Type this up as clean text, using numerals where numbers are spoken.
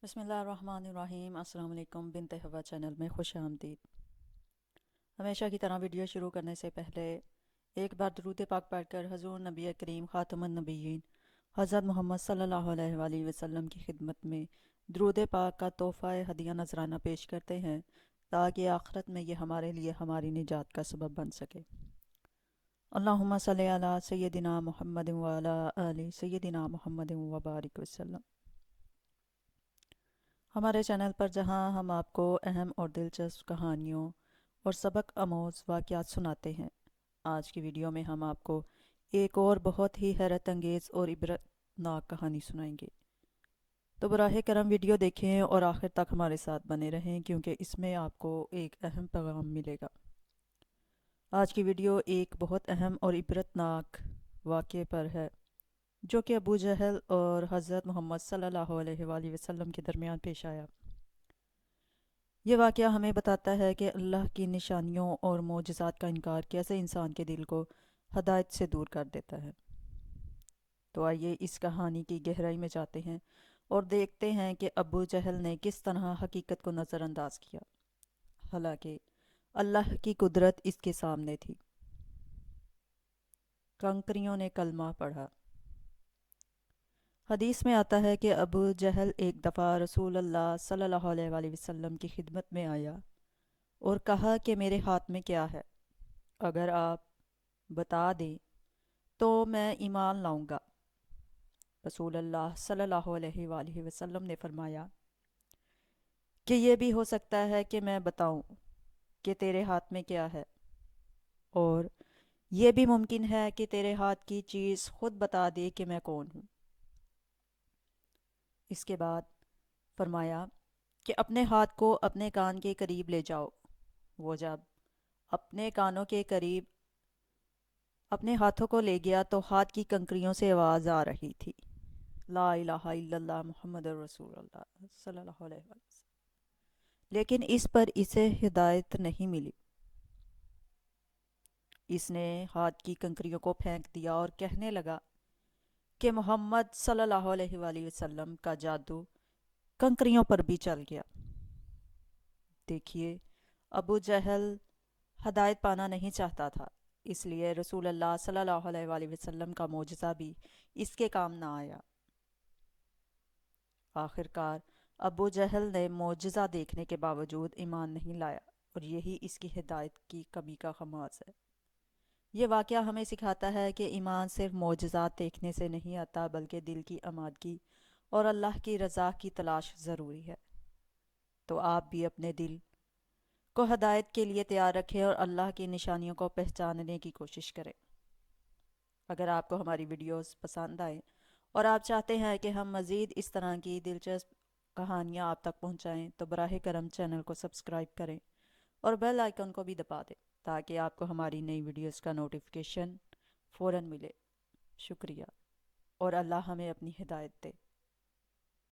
بسم اللہ الرحمن الرحیم۔ السلام علیکم، بنت ہوا چینل میں خوش آمدید۔ ہمیشہ کی طرح ویڈیو شروع کرنے سے پہلے ایک بار درود پاک پڑھ کر حضور نبی کریم خاتم النبیین حضرت محمد صلی اللہ علیہ وآلہ وسلم کی خدمت میں درود پاک کا تحفہ ہدیہ نذرانہ پیش کرتے ہیں تاکہ آخرت میں یہ ہمارے لیے ہماری نجات کا سبب بن سکے۔ اللہم صلی علی سیدنا محمد وعلی آل سیدنا محمد وبارک وسلم۔ ہمارے چینل پر جہاں ہم آپ کو اہم اور دلچسپ کہانیوں اور سبق آموز واقعات سناتے ہیں، آج کی ویڈیو میں ہم آپ کو ایک اور بہت ہی حیرت انگیز اور عبرتناک کہانی سنائیں گے۔ تو براہ کرم ویڈیو دیکھیں اور آخر تک ہمارے ساتھ بنے رہیں کیونکہ اس میں آپ کو ایک اہم پیغام ملے گا۔ آج کی ویڈیو ایک بہت اہم اور عبرتناک واقعے پر ہے جو کہ ابو جہل اور حضرت محمد صلی اللہ علیہ وآلہ وسلم کے درمیان پیش آیا۔ یہ واقعہ ہمیں بتاتا ہے کہ اللہ کی نشانیوں اور معجزات کا انکار کیسے انسان کے دل کو ہدایت سے دور کر دیتا ہے۔ تو آئیے اس کہانی کی گہرائی میں جاتے ہیں اور دیکھتے ہیں کہ ابو جہل نے کس طرح حقیقت کو نظر انداز کیا، حالانکہ اللہ کی قدرت اس کے سامنے تھی۔ کنکریوں نے کلمہ پڑھا۔ حدیث میں آتا ہے کہ ابو جہل ایک دفعہ رسول اللہ صلی اللہ علیہ وآلہ وسلم کی خدمت میں آیا اور کہا کہ میرے ہاتھ میں کیا ہے، اگر آپ بتا دیں تو میں ایمان لاؤں گا۔ رسول اللہ صلی اللہ علیہ وآلہ وسلم نے فرمایا کہ یہ بھی ہو سکتا ہے کہ میں بتاؤں کہ تیرے ہاتھ میں کیا ہے، اور یہ بھی ممکن ہے کہ تیرے ہاتھ کی چیز خود بتا دے کہ میں کون ہوں۔ اس کے بعد فرمایا کہ اپنے ہاتھ کو اپنے کان کے قریب لے جاؤ۔ وہ جب اپنے کانوں کے قریب اپنے ہاتھوں کو لے گیا تو ہاتھ کی کنکریوں سے آواز آ رہی تھی، لا الہ الا اللہ محمد رسول اللہ صلی اللہ علیہ وسلم، لیکن اس پر اسے ہدایت نہیں ملی۔ اس نے ہاتھ کی کنکریوں کو پھینک دیا اور کہنے لگا کہ محمد صلی اللہ علیہ وآلہ وسلم کا جادو کنکریوں پر بھی چل گیا۔ دیکھیے، ابو جہل ہدایت پانا نہیں چاہتا تھا، اس لیے رسول اللہ صلی اللہ علیہ وآلہ وسلم کا معجزہ بھی اس کے کام نہ آیا۔ آخر کار ابو جہل نے معجزہ دیکھنے کے باوجود ایمان نہیں لایا، اور یہی اس کی ہدایت کی کمی کا خمیازہ ہے۔ یہ واقعہ ہمیں سکھاتا ہے کہ ایمان صرف معجزات دیکھنے سے نہیں آتا، بلکہ دل کی آمادگی اور اللہ کی رضا کی تلاش ضروری ہے۔ تو آپ بھی اپنے دل کو ہدایت کے لیے تیار رکھیں اور اللہ کی نشانیوں کو پہچاننے کی کوشش کریں۔ اگر آپ کو ہماری ویڈیوز پسند آئیں اور آپ چاہتے ہیں کہ ہم مزید اس طرح کی دلچسپ کہانیاں آپ تک پہنچائیں تو براہ کرم چینل کو سبسکرائب کریں اور بیل آئیکن کو بھی دبا دیں تاکہ آپ کو ہماری نئی ویڈیوز کا نوٹیفیکیشن فوراً ملے۔ شکریہ، اور اللہ ہمیں اپنی ہدایت دے۔